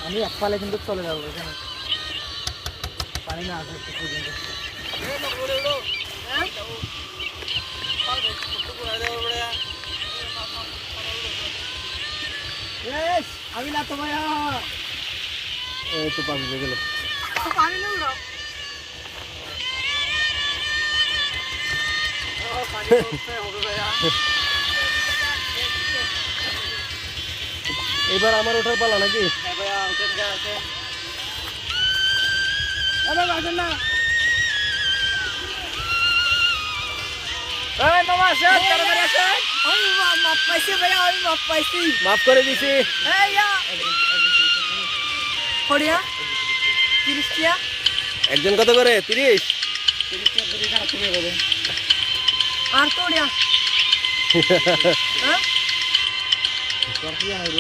আমি এক পালে কিন্তু চলে যাবো এখানে পানি না আসে পর্যন্ত। আমি না তো ভাইয়া এই তো পানি লেগে গেল। পানি নেই না পানি হবে ভাইয়া। এবার আমার ওঠার পালা নাকি? হ্যাঁ ভাইয়া উঠেন আসেন। আরে আসেন না। এই মামা আসেন তাড়াতাড়ি আসেন। আমি মাপ পাইছি ভাইয়া, আমি মাপ পাইছি। মাফ করে দিছি। এই ইয়া হড়িয়া 30 টিয়া। একজন কত করে? 30। 30 টিয়া 30 টাকা তুমি হবে। আর তোড়িয়া হ্যাঁ তোর কি জানাই